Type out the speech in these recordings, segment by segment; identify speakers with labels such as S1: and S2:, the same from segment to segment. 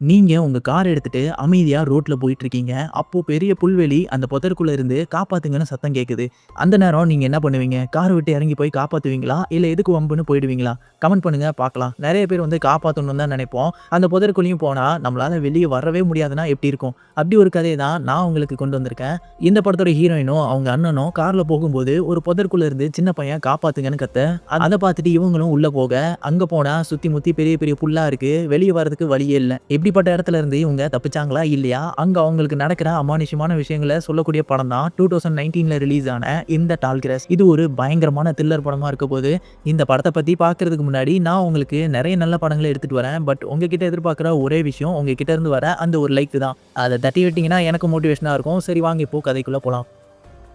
S1: நீங்க உங்க கார் எடுத்துட்டு அமைதியா ரோட்ல போயிட்டு இருக்கீங்க. அப்போ பெரிய புல்வெளி அந்த புதருக்குள்ள இருந்து காப்பாத்துங்கன்னு சத்தம் கேக்குது. அந்த நேரம் நீங்க என்ன பண்ணுவீங்க? கார விட்டு இறங்கி போய் காப்பாத்துவீங்களா? இல்ல எதுக்கு வம்புன்னு போயிடுவீங்களா? கமெண்ட் பண்ணுங்க பார்க்கலாம். நெறைய பேர் வந்து காப்பாத்தணும்னு தான் நெனைப்போம். அந்த புதருக்குள்ளேயும் போனா நம்மளால வெளிய வரவே முடியாதுன்னா எப்படி இருக்கும்? அப்படி ஒரு கதைய தான் நான் உங்களுக்கு கொண்டு வந்திருக்கேன். இந்த படத்தோட ஹீரோயினும் அவங்க அண்ணனும் கார்ல போகும்போது ஒரு புதருக்குள்ள இருந்து சின்ன பையன் காப்பாத்துங்கன்னு கத்த, அத பார்த்துட்டு இவங்களும் உள்ள போக, அங்க போனா சுத்தி முத்தி பெரிய பெரிய புல்லா இருக்கு. வெளிய வரதுக்கு வழியே இல்ல. இப்படிப்பட்ட இடத்துல இருந்து இவங்க தப்பிச்சாங்களா? இல்லையா? அங்க அவங்களுக்கு நடக்கிற அமானுஷ்யமான விஷயங்கள சொல்லக்கூடிய படம் தான் 2019ல ரிலீஸ் ஆன இந்த டால்கிரஸ். இது ஒரு பயங்கரமான த்ரில்லர் படமா இருக்கப்போது. இந்த படத்த பத்தி பார்க்கறதுக்கு முன்னாடி நான் உங்களுக்கு நெறைய நல்ல படங்கள எடுத்துட்டு வரேன். பட் உங்ககிட்ட எதிர்பார்க்கிற ஒரே விஷயம் உங்ககிட்ட இருந்து வர அந்த ஒரு லைக் தான். அத தட்டி விட்டீங்கன்னா எனக்கு மோட்டிவேஷனா இருக்கும். சரி வாங்க இப்போ கதைக்குள்ள போலாம்.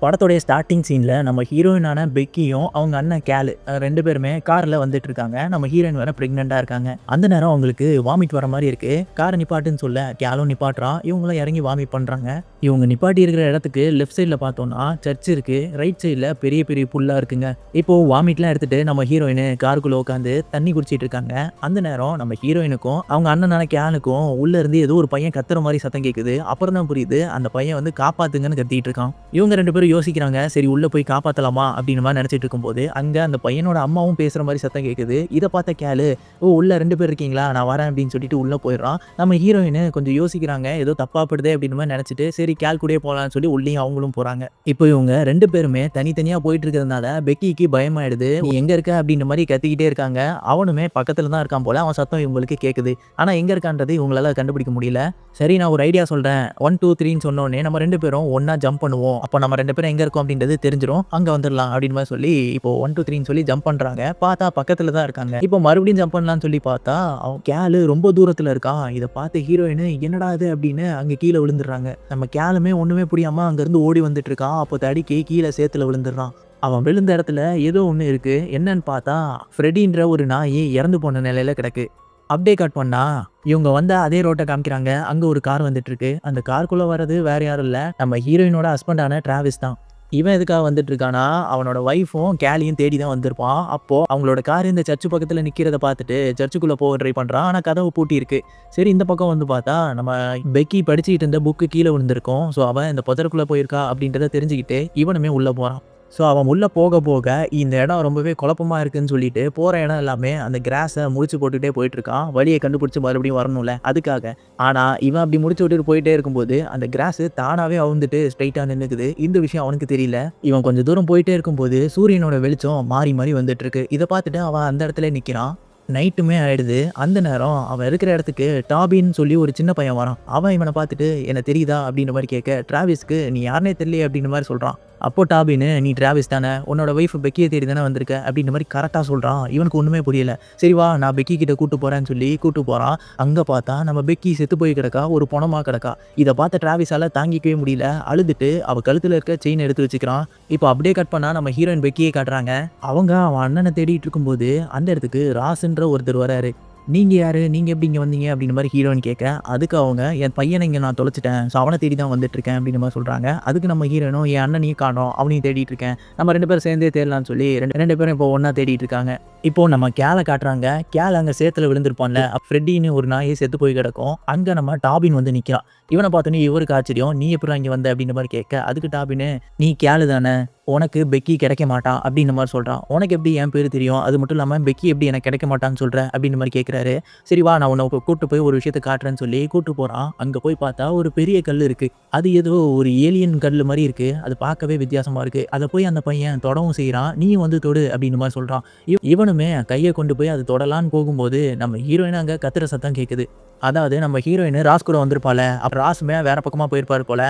S1: படத்தோடைய ஸ்டார்ட்டிங் சீன்ல நம்ம ஹீரோயினான பெக்கியும் அவங்க அண்ணன் கேலு 2 பேருமே கார்ல வந்துட்டு இருக்காங்க. நம்ம ஹீரோயின் வேற பிரெக்னென்ட்டா இருக்காங்க. அந்த நேரம் அவங்களுக்கு வாமிட் வர மாரி இருக்கு. கார நிப்பாட்டுன்னு சொல்ல கேலும் நிப்பாட்டுறான். இவங்களும் இறங்கி வாமிட் பண்றாங்க. இவங்க நிப்பாட்டி இருக்கிற இடத்துக்கு லெஃப்ட் சைடுல பார்த்தோம்னா சர்ச் இருக்கு. ரைட் சைடுல பெரிய பெரிய புல்லா இருக்குங்க. இப்போ வாமிட்லாம் எடுத்துட்டு நம்ம ஹீரோயின் காருக்குள்ள உட்காந்து தண்ணி குடிச்சிட்டு இருக்காங்க. அந்த நேரம் நம்ம ஹீரோயினுக்கும் அவங்க அண்ணனான கேலுக்கும் உள்ள இருந்து ஏதோ ஒரு பையன் கத்துற மாதிரி சத்தம் கேக்குது. அப்புறம் தான் புரியுது அந்த பையன் வந்து காப்பாத்துங்கன்னு கத்திட்டு இருக்கான். இவங்க 2 பேரும் யோசிக்கிறாங்க. சரி உள்ள போய் காப்பாத்தலாமா அப்படின்ற மாதிரி நினைச்சிட்டு இருக்கும்போது அங்க அந்த பையனோட அம்மாவும் பேசுற மாதிரி சத்தம் கேக்குது. இத பார்த்த கேலு, ஓ உள்ள 2 பேர் இருக்கீங்களா, நான் வரேன் அப்படின்னு சொல்லிட்டு உள்ள போயிடுறான். நம்ம ஹீரோயின் கொஞ்சம் யோசிக்கிறாங்க. ஏதோ தப்பா படுதே அப்படின்னு மாதிரி நினைச்சிட்டு சரி கேல் கூடயே போலாம்னு சொல்லி உள்ளேயும் அவங்களும் போறாங்க. இப்போ இவங்க 2 பேருமே தனித்தனியா போயிட்டு இருக்கிறதுனால பெக்கிக்கு பயமாயிடுது. நீ எங்க இருக்க அப்படின்ற மாதிரி கத்திக்கிட்டே இருக்காங்க. அவனுமே பக்கத்துல தான் இருக்கான் போல. அவன் சத்தம் இவங்களுக்கு கேக்குது. ஆனா எங்க இருக்கான்றது இவங்களால கண்டுபிடிக்க முடியல. சரி நான் ஒரு ஐடியா சொல்றேன். 1 2 3ன்னு சொன்ன உடனே நம்ம 2 பேரும் ஒண்ணா ஜம்ப் பண்ணுவோம். அப்ப நம்ம 2 பேரும் எங்க இருக்கோம் அப்படின்றது தெரிஞ்சிரும். அங்க வந்துடலாம் அப்படின்னு மாதிரி சொல்லி இப்போ 1 2 3ன்னு சொல்லி ஜம்ப் பண்றாங்க. பார்த்தா பக்கத்துல தான் இருக்காங்க. இப்போ மறுபடியும் ஜம்ப் பண்ணலாம்னு சொல்லி பார்த்தா அவன் கேலு ரொம்ப தூரத்துல இருக்கான். இத பார்த்து ஹீரோயின் என்னடா இது அப்படின்னு அங்க கீழே விழுந்துடுறாங்க. நம்ம கேலுமே ஒண்ணுமே புரியாம அங்க இருந்து ஓடி வந்துட்டு இருக்கான். அப்போ தடிக்கி கீழே சேத்துல விழுந்துடுறான். அவன் விழுந்த இடத்துல ஏதோ ஒண்ணு இருக்கு. என்னன்னு பார்த்தா ஃப்ரெடின்ற ஒரு நாய் இறந்து போன நிலையில கிடக்கு. அப்படியே கட் பண்ணா இவங்க வந்த அதே ரோட்ட காமிக்கிறாங்க. அங்க ஒரு கார் வந்துட்டு இருக்கு. அந்த காருக்குள்ள வர்றது வேற யாரும் இல்ல, நம்ம ஹீரோயினோட ஹஸ்பண்டான டிராவிஸ் தான். இவன் எதுக்காக வந்துட்டு இருக்கானா, அவனோட ஒய்ஃபும் கேலியும் தேடி தான் வந்திருப்பான். அப்போ அவங்களோட கார் இந்த சர்ச் பக்கத்துல நிக்கிறத பார்த்துட்டு சர்ச்சுக்குள்ள போக ட்ரை பண்றான். ஆனா கதவு பூட்டி இருக்கு. சரி இந்த பக்கம் வந்து பார்த்தா நம்ம பெக்கி படிச்சுக்கிட்டு இருந்த புக்கு கீழே விழுந்திருக்கும். ஸோ அவன் இந்த புதருக்குள்ள போயிருக்கா அப்படின்றத தெரிஞ்சுக்கிட்டு இவனுமே உள்ள போறான். ஸோ அவன் உள்ள போக போக இந்த இடம் ரொம்பவே குழப்பமா இருக்குன்னு சொல்லிட்டு போற இடம் எல்லாமே அந்த கிராஸை முடிச்சு போட்டுக்கிட்டே போயிட்டு இருக்கான். வழியை கண்டுபிடிச்சு மறுபடியும் வரணும்ல அதுக்காக. ஆனா இவன் அப்படி முடிச்சு விட்டுட்டு போயிட்டே இருக்கும்போது அந்த கிராஸ் தானாவே அவுந்துட்டு ஸ்ட்ரைட்டா நின்னுக்குது. இந்த விஷயம் அவனுக்கு தெரியல. இவன் கொஞ்சம் தூரம் போயிட்டே இருக்கும்போது சூரியனோட வெளிச்சம் மாறி மாறி வந்துட்டு இருக்கு. இதை பார்த்துட்டு அவன் அந்த இடத்துல நிக்கிறான். நைட்டுமே ஆயிடுது. அந்த நேரம் அவன் இருக்கிற இடத்துக்கு டாபின்னு சொல்லி ஒரு சின்ன பையன் வரான். அவன் இவனை பார்த்துட்டு என்ன தெரியுதா அப்படின்ற மாதிரி கேட்க, டிராவிஸ்க்கு நீ யாருனே தெரியலையே அப்படின்ற மாதிரி சொல்றான். அப்போ டாபின்னு நீ டிராவிஸ் தானே, உன்னோட ஒய்ஃப் பெக்கியை தேடி தானே வந்திருக்க அப்படின்ற மாதிரி கரெக்டாக சொல்றான். இவனுக்கு ஒன்றுமே புரியல. சரி வா நான் பெக்கி கிட்ட கூட்டு போறேன்னு சொல்லி கூட்டு போறான். அங்கே பார்த்தா நம்ம பெக்கி செத்து போய் கிடக்கா, ஒரு பொணமா கிடக்கா. இதை பார்த்த டிராவிஸால தாங்கிக்கவே முடியல. அழுதுட்டு அவ கழுத்துல இருக்க செயின் எடுத்து வச்சுக்கிறான். இப்போ அப்படியே கட் பண்ணா நம்ம ஹீரோயின் பெக்கியை காட்டுறாங்க. அவங்க அவன் அண்ணனை தேடிட்டு இருக்கும்போது அந்த இடத்துக்கு ராசுன்ற ஒருத்தர் வராரு. நீங்க யாரு, நீங்க எப்படி இங்க வந்தீங்க அப்படின்ற மாதிரி ஹீரோயின் கேட்க, அதுக்கு அவங்க என் பையனை இங்க நான் தொலைச்சிட்டேன், ஸோ அவனை தேடி தான் வந்துட்டு இருக்கேன் அப்படின்ற மாதிரி சொல்றாங்க. அதுக்கு நம்ம ஹீரோயினும் என் அண்ணனையும் காணோம், அவனையும் தேடிட்டு இருக்கேன், நம்ம 2 பேரும் சேர்ந்தே தேடலாம்னு சொல்லி ரெண்டு பேரும் இப்போ ஒண்ணா தேடிட்டு இருக்காங்க. இப்போ நம்ம கேலை காட்டுறாங்க. கேல் அங்க சேத்துல விழுந்திருப்பான்ல, ஃப்ரெட்டின்னு ஒரு நாயை செத்து போய் கிடக்கும். அங்க நம்ம டாபின் வந்து நிக்கிறான். இவனை பார்த்தோன்னே இவருக்கு ஆச்சரியம். நீ எப்படி இங்க வந்த அப்படின்ற மாதிரி கேட்க, அதுக்கு டாபின்னு நீ கேலு தானே, உனக்கு பெக்கி கிடைக்க மாட்டான் அப்படின்ற மாதிரி சொல்றான். உனக்கு எப்படி என் பேர் தெரியும், அது மட்டும் இல்லாமல் பெக்கி எப்படி எனக்கு கிடைக்க மாட்டான்னு சொல்ற அப்படின்ற மாதிரி கேட்குறாரு. சரி வா நான் உன்னை கூட்டு போய் ஒரு விஷயத்த காட்டுறேன்னு சொல்லி கூட்டு போறான். அங்க போய் பார்த்தா ஒரு பெரிய கல் இருக்கு. அது ஏதோ ஒரு ஏலியன் கல் மாதிரி இருக்கு. அது பார்க்கவே வித்தியாசமா இருக்கு. அதை போய் அந்த பையன் தொடவும் செய்யறான். நீயும் வந்து தொடு அப்படின்ற மாதிரி சொல்றான். இவனுமே கையை கொண்டு போய் அது தொடலான்னு போகும்போது நம்ம ஹீரோயின் அங்க கத்துற சத்தம் கேட்குது. அதாவது நம்ம ஹீரோயின் ராஸ் கூட வந்திருப்பால, அப்புறம் ராஸுமே வேற பக்கமா போயிருப்பாரு போல.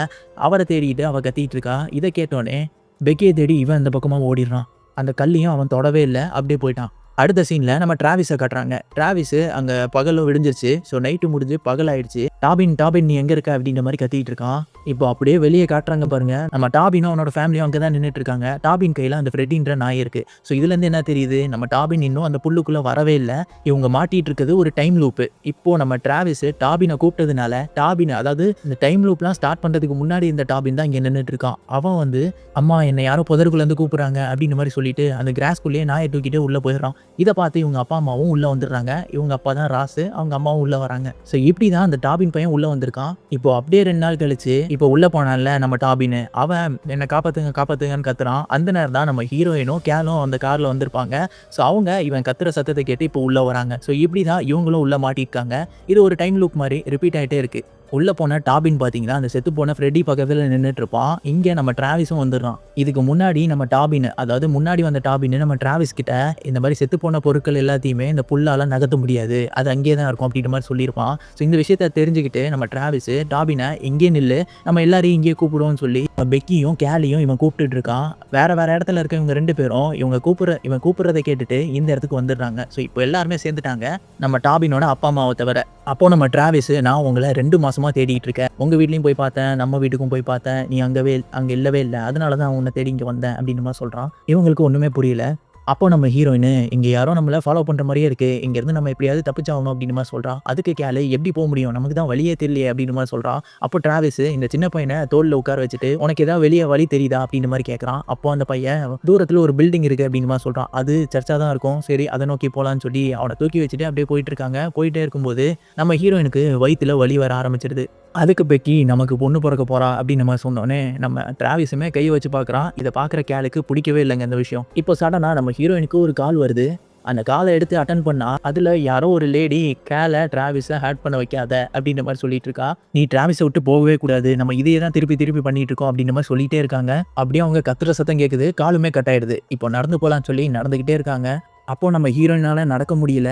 S1: அவரை தேடிட்டு அவ கத்திட்டு இருக்கா. இதை கேட்டோன்னே பெக்கியை தேடி இவன் இந்த பக்கமா ஓடிடுறான். அந்த கல்லையும் அவன் தொடவே இல்லை, அப்படியே போயிட்டான். அடுத்த சீன்ல நம்ம டிராவிஸை காட்டுறாங்க. டிராவிஸ் அங்க பகலும் விடிஞ்சிருச்சு. ஸோ நைட்டு முடிஞ்சு பகல் ஆயிடுச்சு. டாபின் நீ எங்க இருக்க அப்படின்ற மாதிரி கத்திட்டு இருக்கான். இப்போ அப்படியே வெளியே காட்டுறாங்க பாருங்க. நம்ம டாபினும் அவனோட ஃபேமிலியும் அங்கே தான் நின்றுட்டு இருக்காங்க. டாபின் கையில அந்த ஃப்ரெட்டின்ற நாய் இருக்கு. ஸோ இதுல இருந்து என்ன தெரியுது, நம்ம டாபின் இன்னும் அந்த புல்லுக்குள்ள வரவே இல்லை. இவங்க மாட்டிட்டு இருக்குது ஒரு டைம் லூப்பு. இப்போ நம்ம டிராவிஸ் டாபினை கூப்பிட்டதுனால டாபின், அதாவது இந்த டைம் லூப்லாம் ஸ்டார்ட் பண்றதுக்கு முன்னாடி இந்த டாபின் தான் இங்க நின்றுட்டு இருக்கான். அவன் வந்து அம்மா என்னை யாரோ புதருக்குள்ள இருந்து கூப்பிடுறாங்க அப்படின்ற மாதிரி சொல்லிட்டு அந்த கிராஸ்குள்ளேயே நாயை தூக்கிட்டு உள்ள போயிடுறான். இத பார்த்து இவங்க அப்பா, அம்மாவும் உள்ள வந்துடுறாங்க. இவங்க அப்பா தான் ராஸு. அவங்க அம்மாவும் உள்ள வராங்க. ஸோ இப்படி தான் அந்த டாபின் பையன் உள்ள வந்திருக்கான். இப்போ அப்படியே 2 நாள் கழிச்சு, இப்போ உள்ள போனான்ல நம்ம டாபின்னு, அவன் என்ன காப்பாத்துங்க, காப்பாத்துங்கன்னு கத்துறான். அந்த நேரம் தான் நம்ம ஹீரோயினும், கேலும் அந்த கார்ல வந்திருப்பாங்க. ஸோ அவங்க இவன் கத்துற சத்தத்தை கேட்டு இப்போ உள்ள வராங்க. ஸோ இப்படி தான் இவங்களும் உள்ள மாட்டியிருக்காங்க. இது ஒரு டைம் லூப் மாரி ரிப்பீட் ஆயிட்டே இருக்கு. உள்ள போன டாபின் பார்த்தீங்கன்னா, அந்த செத்து போன ஃப்ரெட்டி பக்கத்துல நின்னுட்டு இருப்பான். இங்க நம்ம டிராவிஸும் வந்துடுறான். இதுக்கு முன்னாடி நம்ம டாபின், அதாவது முன்னாடி வந்த டாபின் நம்ம டிராவிஸ் கிட்ட இந்த மாதிரி செத்து போன பொருட்கள் எல்லாத்தையுமே இந்த புல்லால நகர்த்த முடியாது. அது அங்கேயே தான் இருக்கும் அப்படின்ற மாதிரி சொல்லியிருப்பான். ஸோ இந்த விஷயத்த தெரிஞ்சுக்கிட்டு நம்ம டிராவிஸ் டாபினை இங்கே நில்லு, நம்ம எல்லாரையும் இங்கேயே கூப்பிடுவோம்னு சொல்லி பெக்கியும் கேலியும் இவன் கூப்பிட்டுட்டு இருக்கான். வேற வேற இடத்துல இருக்க இவங்க 2 பேரும் இவன் கூப்பிடுறதை கேட்டுட்டு இந்த இடத்துக்கு வந்துடுறாங்க. ஸோ இப்போ எல்லாருமே சேர்ந்துட்டாங்க, நம்ம டாபினோட அப்பா அம்மாவை தவிர. அப்போ நம்ம டிராவிஸ், நான் உங்களை 2 மாசமா தேடிட்டு இருக்கேன். உங்க வீட்லயும் போய் பார்த்தேன், நம்ம வீட்டுக்கும் போய் பார்த்தேன். நீ அங்க இல்லவே இல்லை. அதனால தான் உன்னை தேடி இங்க வந்தேன் அப்படின்னு மாதிரி சொல்றான். இவங்களுக்கு ஒண்ணுமே புரியல. அப்போ நம்ம ஹீரோயின், இங்க யாரோ நம்மள ஃபாலோ பண்ற மாதிரியே இருக்கு, இங்க இருந்து நம்ம எப்படியாவது தப்பிச்சாகணும் அப்படின்னு மாதிரி சொல்றான். அதுக்கு கேலு, எப்படி போக முடியும், நமக்கு தான் வழியே தெரியலையே அப்படின்னு மாதிரி சொல்றான். அப்போ டிராவிஸ் இந்த சின்ன பையனை தோல்ல உட்கார வச்சுட்டு, உனக்கு ஏதாவது வெளியே வழி தெரியுதா அப்படின்னு மாதிரி கேட்கறான். அப்போ அந்த பையன், தூரத்துல ஒரு பில்டிங் இருக்கு அப்படின்னு மாதிரி சொல்றான். அது சர்ச்சா தான் இருக்கும், சரி அதை நோக்கி போலான்னு சொல்லி அவனை தூக்கி வச்சுட்டு அப்படியே போயிட்டு இருக்காங்க. போயிட்டே இருக்கும்போது நம்ம ஹீரோயினுக்கு வயிற்றுல வலி வர ஆரம்பிச்சிடுது. அதுக்கு பெக்கி நமக்கு பொண்ணு பிறக்க போறா அப்படின்னு நம்ம சொன்னோன்னே நம்ம டிராவிஸுமே கையை வச்சு பார்க்குறான். இதை பார்க்குற கேலுக்கு பிடிக்கவே இல்லைங்க இந்த விஷயம். இப்போ சடனா நம்ம ஹீரோயினுக்கு ஒரு கால் வருது. அந்த காலை எடுத்து அட்டன் பண்ணா அதுல யாரோ ஒரு லேடி கேலை டிராவிஸை ஹேட் பண்ண வைக்காத அப்படின்ற மாதிரி சொல்லிட்டு இருக்கா. நீ டிராவிஸை விட்டு போகவே கூடாது, நம்ம இதையே தான் திருப்பி திருப்பி பண்ணிட்டு இருக்கோம் அப்படின்ற மாதிரி சொல்லிட்டே இருக்காங்க. அப்படியே அவங்க கத்துற சத்தம் கேட்குது, காலுமே கட் ஆயிடுது. இப்போ நடந்து போகலான்னு சொல்லி நடந்துக்கிட்டே இருக்காங்க. அப்போ நம்ம ஹீரோயினால நடக்க முடியல.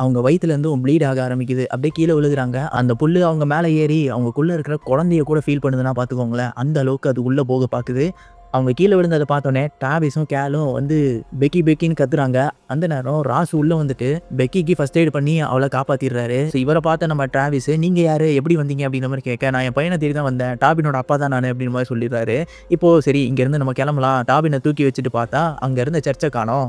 S1: அவங்க வயிற்றுலேருந்து ப்ளீட் ஆக ஆரம்பிக்குது. அப்படியே கீழே விழுகுறாங்க. அந்த புல்லு அவங்க மேலே ஏறி அவங்களுக்குள்ளே இருக்கிற குழந்தைய கூட ஃபீல் பண்ணுதுன்னா பார்த்துக்கோங்களேன். அந்த அளவுக்கு அது உள்ளே போக பார்க்குது. அவங்க கீழே விழுந்ததை பார்த்தோன்னே டிராவிஸும் கேலும் வந்து பெக்கின்னு கத்துறாங்க. அந்த நேரம் ராஸ் உள்ளே வந்துட்டு பெக்கிக்கு ஃபர்ஸ்ட் எய்ட் பண்ணி அவளை காப்பாற்றிடுறாரு. ஸோ இவரை பார்த்த நம்ம டிராவிஸ், நீங்கள் யார், எப்படி வந்தீங்க அப்படின்ற மாதிரி கேட்க, நான் என் பையனை தேடி தான் வந்தேன், டாபினோட அப்பா தான் நான் அப்படின்ற மாதிரி சொல்லிடுறாரு. இப்போது சரி இங்கேருந்து நம்ம கிளம்பலாம். டாபினை தூக்கி வச்சுட்டு பார்த்தா அங்கே இருந்த சர்ச்சை காணோம்.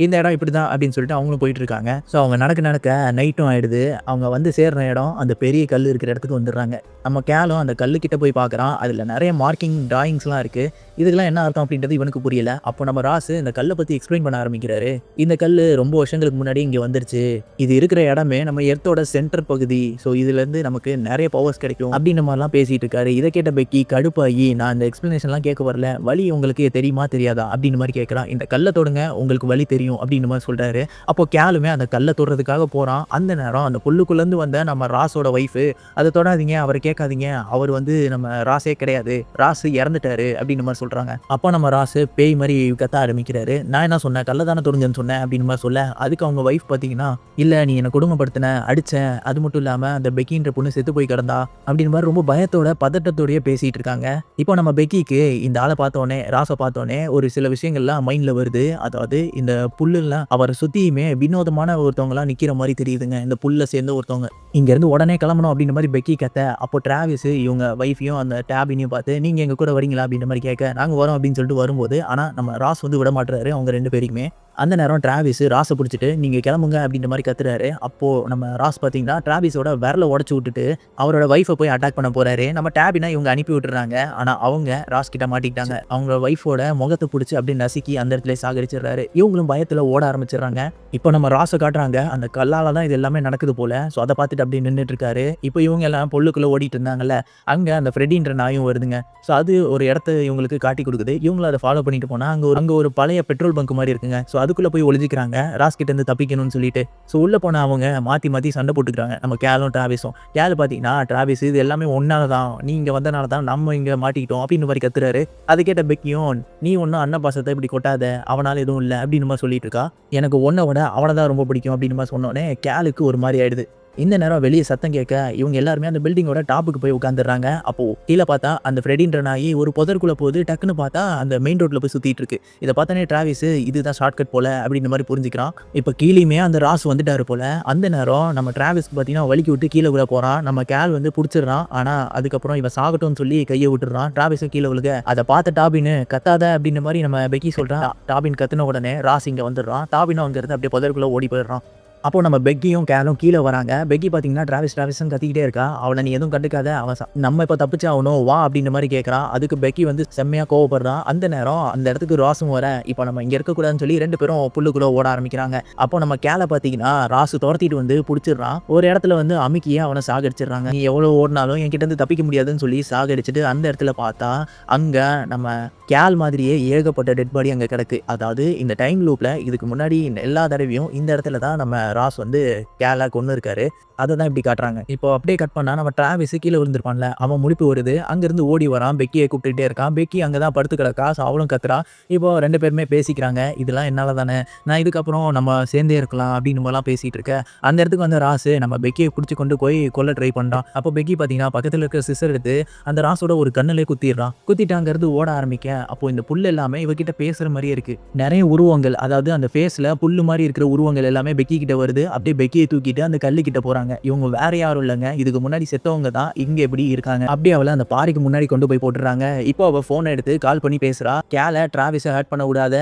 S1: இந்த இடம் இப்படி தான் அப்படின்னு சொல்லிட்டு அவங்களும் போயிட்டு இருக்காங்க. ஸோ அவங்க நடக்க நைட்டும் ஆயிடுது. அவங்க வந்து சேர்ற இடம் அந்த பெரிய கல் இருக்கிற இடத்துக்கு வந்துடுறாங்க. நம்ம கேலும் அந்த கல்லுக்கிட்ட போய் பார்க்குறான். அதில் நிறைய மார்க்கிங் டிராயிங்ஸ்லாம் இருக்குது. இதுக்கெல்லாம் என்ன அர்த்தம் அப்படின்றது இவனுக்கு புரியல. அப்போ நம்ம ராசு இந்த கல்லை பற்றி எக்ஸ்பிளைன் பண்ண ஆரம்பிக்கிறாரு. இந்த கல் ரொம்ப வருஷங்களுக்கு முன்னாடி இங்கே வந்துருச்சு. இது இருக்கிற இடமே நம்ம எர்த்தோட சென்டர் பகுதி. ஸோ இதுலேருந்து நமக்கு நிறைய பவர்ஸ் கிடைக்கும் அப்படின்ற மாதிரிலாம் பேசிட்டு இருக்காரு. இதை கேட்ட பெக்கி கடுப்பாகி, நான் இந்த எக்ஸ்பிளனேஷன்லாம் கேட்க வரல, வழி உங்களுக்கு தெரியுமா தெரியாதா அப்படின்னு மாதிரி கேட்குறான். இந்த கல்லை தொடுங்க, உங்களுக்கு வழி தெரியும் அப்படின்னு மாதிரி சொல்றாரு. அப்போ கேலுமே அந்த கல்லை தொடுறதுக்காக போறான். அந்த நேரம் அந்த புல்லுக்குள்ளேருந்து வந்த நம்ம ராஸோட ஒய்ஃபு, அதை தொடாதீங்க, அவரை கேட்காதீங்க, அவர் வந்து நம்ம ராஸே கிடையாது, ராசு இறந்துட்டாரு அப்படின்னு மாதிரி சொல்றாங்க. அப்போ நம்ம ராசு பேய் மாதிரி கத்த ஆரம்பிக்கிறாரு. நான் என்ன சொன்னேன், கல்லை தானே தொடுங்கன்னு சொன்னேன் அப்படின்னு மாதிரி சொல்ல, அதுக்கு அவங்க ஒய்ஃப் பார்த்தீங்கன்னா, இல்லை நீ என்னை கொடுமைப்படுத்தின, அடித்தேன், அது மட்டும் இல்லாமல் அந்த பெக்கின்ற பொண்ணு செத்து போய் கிடந்தா அப்படின்னு மாதிரி ரொம்ப பயத்தோட பதட்டத்தோடய பேசிட்டு இருக்காங்க. இப்போ நம்ம பெக்கிக்கு இந்த ஆளை பார்த்தோன்னே, ராசை பார்த்தோன்னே ஒரு சில விஷயங்கள்லாம் மைண்டில் வருது. அதாவது இந்த புல்லுலாம் அவரை சுற்றியுமே வினோதமான ஒருத்தவங்களாம் நிற்கிற மாதிரி தெரியுதுங்க. இந்த புல்லை சேர்ந்து ஒருத்தவங்க இங்கேருந்து உடனே கிளம்பணும் அப்படின்ற மாதிரி பெக்கி கத்த, அப்போ டிராவிஸ் இவங்க வைஃபையும் அந்த டேபினையும் பார்த்து, நீங்கள் எங்கள் கூட வரீங்களா அப்படின்ற மாதிரி கேட்க, நாங்கள் வரோம் அப்படின்னு சொல்லிட்டு வரும்போது, ஆனால் நம்ம ராஸ் வந்து விட மாட்டுறாரு அவங்க 2 பேருக்குமே. அந்த நேரம் டிராவிஸ் ராஸை பிடிச்சிட்டு நீங்கள் கிளம்புங்க அப்படின்ற மாதிரி கத்துறாரு. அப்போது நம்ம ராஸ் பார்த்தீங்கன்னா டிராவிஸோட விரலை உடச்சி விட்டுட்டு அவரோட ஒய்ஃபை போய் அட்டாக் பண்ண போறாரு. நம்ம டேபினை இவங்க அனுப்பி விட்டுறாங்க. ஆனால் அவங்க ராஸ் கிட்ட மாட்டிக்கிட்டாங்க. அவங்க ஒய்ஃபோட முகத்தை பிடிச்சி அப்படியே நசுக்கி அந்த இடத்துல சாகடிச்சிடுறாரு. இவங்களும் பயத்தில் ஓட ஆரம்பிச்சிடுறாங்க. இப்போ நம்ம ராஸை காட்டுறாங்க, அந்த கல்லால் தான் இது எல்லாமே நடக்குது போல. ஸோ அதை பார்த்துட்டு அப்படியே நின்றுட்டு இருக்காரு. இப்போ இவங்க எல்லாம் பொல்லுக்குள்ளே ஓடிட்டு இருந்தாங்கல்ல, அங்கே அந்த ஃப்ரெடின்ற நாயும் வருதுங்க. ஸோ அது ஒரு இடத்த இவங்களுக்கு காட்டி கொடுக்குது. இவங்களும் அதை ஃபாலோ பண்ணிட்டு போனால் அங்கே ஒரு பழைய பெட்ரோல் பங்க் மாதிரி இருக்குங்க. ஸோ அதுக்குள்ளே போய் ஒளிஞ்சிக்கிறாங்க ராஸ் கிட்ட இருந்து தப்பிக்கணும்னு சொல்லிட்டு. ஸோ உள்ளே போனால் அவங்க மாற்றி சண்டை போட்டுக்கிறாங்க, நம்ம கேலும் டிராவிஸும். கேலு பார்த்தீங்கன்னா, டிராவிஸ் இது எல்லாமே ஒன்னால தான், நீ இங்கே வந்தனால தான் நம்ம இங்கே மாட்டிக்கிட்டோம் அப்படின்னு மாதிரி கத்துறாரு. அது கேட்ட பெக்கியும், நீ ஒன்றும் அண்ணன் பாசத்தை இப்படி கொட்டாத, அவனால் எதுவும் இல்லை அப்படின்னு மாதிரி சொல்லிட்டு இருக்கா. எனக்கு ஒன்றை விட அவனை தான் ரொம்ப பிடிக்கும் அப்படின்னு மாதிரி சொன்னோடனே கேலுக்கு ஒரு மாதிரி ஆயிடுது. இந்த நேரம் வெளியே சத்தம் கேட்க இவங்க எல்லாருமே அந்த பில்டிங்கோட டாப்புக்கு போய் உட்காந்துடுறாங்க. அப்போ கீழே பார்த்தா அந்த ஃப்ரெடின்ற நாய் ஒரு புதற்குள்ள போகுது. டக்குன்னு பார்த்தா அந்த மெயின் ரோட்ல போய் சுத்திட்டு இருக்கு. இதை பார்த்தானே டிராவிஸ் இதுதான் ஷார்ட்கட் போல அப்படின்ற மாதிரி புரிஞ்சுக்கிறான். இப்போ கீழேயுமே அந்த ராஸ் வந்துட்டாரு போல. அந்த நேரம் நம்ம டிராவிஸ்க்கு பார்த்தீங்கன்னா வலிக்கு விட்டு கீழே விழ போறான். நம்ம கேல் வந்து பிடிச்சிடுறான். ஆனா அதுக்கப்புறம் இவன் சாகட்டும்னு சொல்லி கையை விட்டுறான். டிராவிஸும் கீழே விழுக அதை பார்த்த டாபின் கத்தாத அப்படின்ற மாதிரி நம்ம பெக்கி சொல்றான். டாபின் கத்துன உடனே ராஸ் இங்க வந்துடுறான். டாபினும் அங்க இருந்து அப்படியே புதற்குள்ள ஓடி போயிடுறான். அப்போ நம்ம பெக்கியும் கேலும் கீழ வராங்க. பெக்கி பார்த்தீங்கன்னா, டிராவிஸ்ன்னு கத்திக்கிட்டே இருக்கா. அவன நீ எதுவும் கண்டுக்காத. அவன் நம்ம இப்ப தப்பிச்சாகணும் வா அப்படின்ற மாரி கேட்கறா. அதுக்கு பெக்கி வந்து செம்மையா கோவப்படுறா. அந்த நேரம் அந்த இடத்துக்கு ராஸும் வர, இப்ப நம்ம இங்க இருக்கக்கூடாதுன்னு சொல்லி 2 பேரும் புல்லுக்குள்ள ஓட ஆரம்பிக்கிறாங்க. அப்போ நம்ம கேல பார்த்தீங்கன்னா, ராசு தொரத்திட்டு வந்து புடிச்சிடுறான். ஒரு இடத்துல வந்து அமுக்கி அவன சாகடிச்சிடுறாங்க. நீ எவ்வளோ ஓடுனாலும் என்கிட்ட இருந்து தப்பிக்க முடியாதுன்னு சொல்லி சாகடிச்சுட்டு அந்த இடத்துல பார்த்தா, அங்க நம்ம கேல் மாதிரியே ஏகப்பட்ட டெட் பாடி அங்க கிடக்கு. அதாவது இந்த டைம் லூப்ல இதுக்கு முன்னாடி எல்லா தடவையும் இந்த இடத்துல தான் நம்ம ராஸ் வந்து கேல கொன்னுருக்காரு. அத தான் இப்படி காட்டுறாங்க. இப்போ அப்படியே கட் பண்ணா நம்ம டிராவிஸ் கீழ விழுந்திருப்பான்ல, அவன் முழிப்பு வருது. அங்கிருந்து ஓடி வரான். பெக்கிய கூப்பிட்டுட்டே இருக்கான். பெக்கி அங்க தான் படுத்து கிடக்கா. ஸோ அவளும் கத்துறா. இப்போ 2 பேருமே பேசிக்கிறாங்க. இதெல்லாம் என்னால தானே, நான் இதுக்கப்புறம் நம்ம சேர்ந்தே இருக்கலாம் அப்படின்னு மாதிரிலாம் பேசிட்டு இருக்க. அந்த இடத்துக்கு வந்த ராசு நம்ம பெக்கிய புடிச்சு கொண்டு போய் கொல்ல ட்ரை பண்றான். அப்போ பெக்கி பார்த்தீங்கன்னா, பக்கத்துல இருக்கிற சிசர் எடுத்து அந்த ராஸோட ஒரு கண்ணுலயே குத்திடுறான். குத்திட்டு அங்கிருந்து ஓட ஆரம்பிக்க, அப்போ இந்த புல் எல்லாமே இவகிட்ட பேசுற மாதிரியே இருக்கு. நிறைய உருவங்கள், அதாவது அந்த ஃபேஸ்ல புல்லு மாதிரி இருக்கிற உருவங்கள் எல்லாமே பெக்கி கிட்ட வருது. அப்படியே பெக்கியை தூக்கிட்டு அந்த கல்லு கிட்ட போறாங்க. இவங்க வேற யாரும் இல்லைங்க, இதுக்கு முன்னாடி செத்தவங்க தான் இங்க எப்படி இருக்காங்க. அப்படியே அவளை அந்த பாறைக்கு முன்னாடி கொண்டு போய் போட்டுறாங்க. இப்போ அவ போன் எடுத்து கால் பண்ணி பேசுறா. கேல டிராவிஸை ஹர்ட் பண்ண விடாத,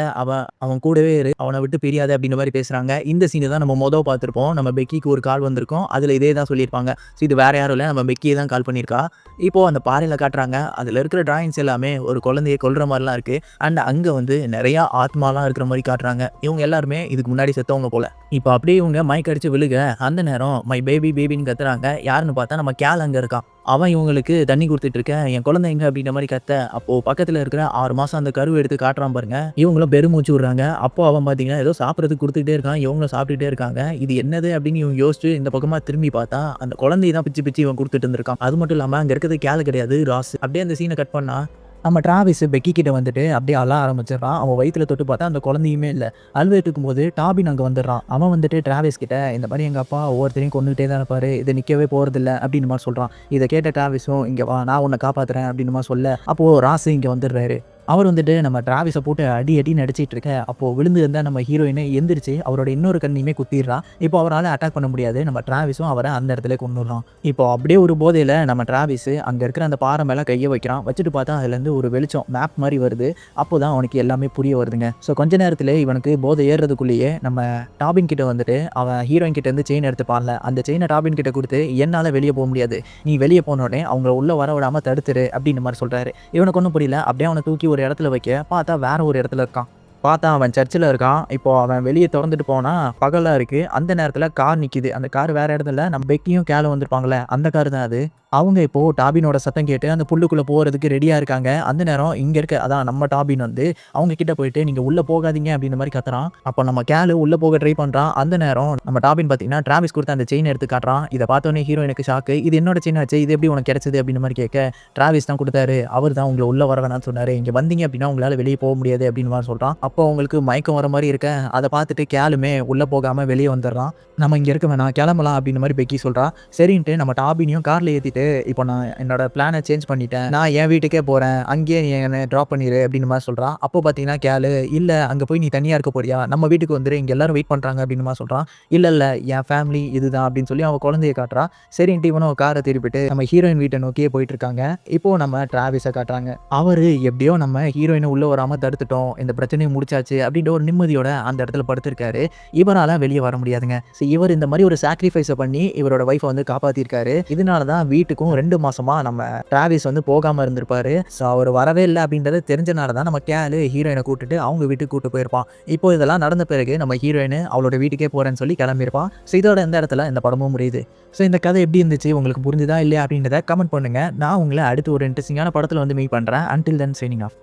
S1: அவன் கூடவே இரு, அவனை விட்டு பிரியாத அப்படின்ற மாதிரி பேசுறாங்க. இந்த சீனை தான் நம்ம மொதல் பார்த்திருப்போம். நம்ம பெக்கிக்கு ஒரு கால் வந்திருக்கும், அதுல இதே தான் சொல்லியிருப்பாங்க. இது வேற யாரும் இல்லை, நம்ம பெக்கியை தான் கால் பண்ணியிருக்கா. இப்போ அந்த பாறையில காட்டுறாங்க. அதுல இருக்கிற டிராயிங்ஸ் எல்லாமே ஒரு குழந்தையை கொல்ற மாதிரிலாம் இருக்கு. அண்ட் அங்க வந்து நிறைய ஆத்மாலாம் இருக்கிற மாதிரி காட்டுறாங்க. இவங்க எல்லாருமே இதுக்கு முன்னாடி செத்தவங்க போல. இப்போ அப்படியே இவங்க மயக்க அடிச்சு விழுக, அந்த நேரம் மை பேபி பேபின்னு கத்துறாங்க. யாருன்னு பார்த்தா நம்ம கேல் அங்க இருக்கான். அவன் இவங்களுக்கு தண்ணி கொடுத்துட்டு இருக்கேன், என் குழந்தை எங்க அப்படின்ற மாதிரி கத்த. அப்போ பக்கத்துல இருக்கிற 6 மாசம் அந்த கருவை எடுத்து காட்டுறான் பாருங்க. இவங்களும் பெருமூச்சு விடுறாங்க. அப்போ அவன் பாத்தீங்கன்னா ஏதோ சாப்பிட்றதுக்கு கொடுத்துட்டே இருக்கான். இவங்களும் சாப்பிட்டுட்டே இருக்காங்க. இது என்னது அப்படின்னு இவங்க யோசிச்சு இந்த பக்கமா திரும்பி பார்த்தா அந்த குழந்தையை தான் பிச்சு பிச்சு இவன் கொடுத்துட்டு இருந்திருக்கான். அது மட்டும் இல்லாம அங்க இருக்கிறது கேல் கிடையாது, ராஸ். அப்படியே அந்த சீனை கட் பண்ணா நம்ம டிராவிஸ் பெக்கி கிட்ட வந்துட்டு அப்படியே அழ ஆரம்பிச்சிடறான். அவன் வயிற்றுல தொட்டு பார்த்தா அந்த குழந்தையுமே இல்லை. அழுதுட்டு இருக்கும்போது டாபின் அங்கே வந்துடுறான். அவன் வந்துட்டு டிராவிஸ் கிட்ட இந்த மாதிரி எங்கள் அப்பா ஒவ்வொருத்தரையும் கொண்டுகிட்டே தான் இருப்பாரு, இது நிற்கவே போகிறதில்ல அப்படின்னு மாதிரி சொல்கிறான். இதை கேட்ட டிராவிஸும் இங்கே வா, நான் உன்னை காப்பாற்றுறேன் அப்படின்னு மாதிரி சொல்ல, அப்போது ராசு இங்கே வந்துடுறாரு. அவர் வந்துட்டு நம்ம டிராவிஸை போட்டு அடின்னு அடிச்சிட்டு இருக்க. அப்போ விழுந்து இருந்தால் நம்ம ஹீரோயினை எந்திரிச்சு அவரோட இன்னொரு கண்ணையுமே குத்திடுறான். இப்போ அவரால் அட்டாக் பண்ண முடியாது. நம்ம டிராவிஸும் அவரை அந்த இடத்துல கொண்டுடுறான். இப்போ அப்படியே ஒரு போதையில் நம்ம டிராவிஸ் அங்கே இருக்கிற அந்த பாறை மேலே கையை வைக்கிறான். வச்சுட்டு பார்த்தா அதுலேருந்து ஒரு வெளிச்சம் மேப் மாதிரி வருது. அப்போ தான் அவனுக்கு எல்லாமே புரிய வருதுங்க. ஸோ கொஞ்ச நேரத்தில் இவனுக்கு போதை ஏறுறதுக்குள்ளேயே நம்ம டாபின் கிட்ட வந்துட்டு அவன் ஹீரோயின் கிட்ட இருந்து செயின் எடுத்துப்பான்ல, அந்த செயினை டாபின் கிட்ட கொடுத்து என்னால் வெளியே போக முடியாது, நீ வெளியே போனோடனே அவங்கள உள்ள வர விடாமல் தடுத்துரு அப்படின்னு மாதிரி சொல்கிறாரு. இவனுக்கு ஒன்றும் புரியல. அப்படியே அவனை தூக்கி ஒரு இடத்துல வைக்க பார்த்தா வேற ஒரு இடத்துல இருக்கான். பார்த்தா அவன் சர்ச்சில் இருக்கான். இப்போ அவன் வெளியே திறந்துட்டு போனா பகலாக இருக்கு. அந்த நேரத்தில் கார் நிற்கிது. அந்த கார் வேற இடத்துல நம்ம பெக்கியும் கேலும் வந்திருப்பாங்களே, அந்த கார் தான் அது. அவங்க இப்போ டாபினோட சத்தம் கேட்டு அந்த புல்லுக்குள்ளே போகிறதுக்கு ரெடியாக இருக்காங்க. அந்த நேரம் இங்கே இருக்க அதான் நம்ம டாபின் வந்து அவங்க கிட்ட போயிட்டு நீங்கள் உள்ளே போகாதீங்க அப்படின்ற மாதிரி கத்துறான். அப்போ நம்ம கேலு உள்ளே போக ட்ரை பண்ணுறான். அந்த நேரம் நம்ம டாபின் பார்த்தீங்கன்னா டிராவிஸ் கொடுத்த அந்த செயின் எடுத்து காட்டுறான். இதை பார்த்தோன்னே ஹீரோயினுக்கு ஷாக்கு. இது என்னோட செயின் ஆச்சு, இது எப்படி உனக்கு கிடைச்சது அப்படின்ற மாதிரி கேட்க, டிராவிஸ் தான் கொடுத்தாரு, அவர் தான் உங்களை உள்ளே வர வேணாம்னு சொன்னார், இங்கே வந்தீங்க அப்படின்னா உங்களால் வெளியே போக முடியாது அப்படின்னு மாதிரி சொல்கிறான். அப்போ அவங்களுக்கு மயக்கம் வர மாதிரி இருக்க, அதை பார்த்துட்டு கேலுமே உள்ளே போகாமல் வெளியே வந்துடுறான். நம்ம இங்கே இருக்க வேணாம், கிளம்பலாம் அப்படின்ற மாதிரி பெக்கி சொல்கிறா. சரின்ட்டு நம்ம டாபினையும் காரில் ஏற்றிட்டு இப்போ நான் என்னோட பிளானை சேஞ்ச் பண்ணிட்டேன், நான் என் வீட்டுக்கே போகிறேன், அங்கேயே நீ என்னை ட்ராப் பண்ணிடு அப்படின்னு மாதிரி சொல்கிறான். அப்போ பார்த்தீங்கன்னா கேலு, இல்லை அங்கே போய் நீ தனியாக இருக்க போறியா, நம்ம வீட்டுக்கு வந்துரு, இங்கே எல்லாரும் வெயிட் பண்ணுறாங்க அப்படின்னு மாதிரி சொல்கிறான். இல்லை என் ஃபேமிலி இதுதான் அப்படின்னு சொல்லி அவன் குழந்தைய காட்டுறான். சரின்ட்டு இவனும் காரை திருப்பிட்டு நம்ம ஹீரோயின் வீட்டை நோக்கியே போயிட்டு இருக்காங்க. இப்போது நம்ம டிராவிஸை காட்டுறாங்க. அவர் எப்படியோ நம்ம ஹீரோயினை உள்ளே வராமல் தடுத்துட்டோம், இந்த பிரச்சனையை முடிச்சாச்சு அப்படின்ற ஒரு நிம்மதியோட அந்த இடத்துல படுத்திருக்காரு. இவரால் வெளியே வர முடியாதுங்க. இவர் இந்த மாதிரி ஒரு சாக்ரிஃபைஸை பண்ணி இவரோட ஒய்ஃபை வந்து காப்பாற்றிருக்காரு. இதனால தான் வீட்டுக்கும் 2 மாசமா நம்ம டிராவிஸ் வந்து போகாமல் இருந்திருப்பாரு. ஸோ அவர் வரவே இல்லை அப்படின்றது தெரிஞ்சனால தான் நம்ம கேலு ஹீரோயினை கூப்பிட்டுட்டு அவங்க வீட்டுக்கு கூப்பிட்டு போயிருப்பான். இப்போ இதெல்லாம் நடந்த பிறகு நம்ம ஹீரோயின் அவளோட வீட்டுக்கே போகிறேன்னு சொல்லி கிளம்பியிருப்பான். ஸோ இதோட இந்த இடத்துல இந்த படமும் முடியுது. ஸோ இந்த கதை எப்படி இருந்துச்சு, உங்களுக்கு புரிஞ்சுதா இல்லையா அப்படின்றத கமெண்ட் பண்ணுங்கள். நான் உங்களை அடுத்து ஒரு இன்ட்ரெஸ்டிங்கான படத்தில் வந்து மீட் பண்ணுறேன். Until then signing off.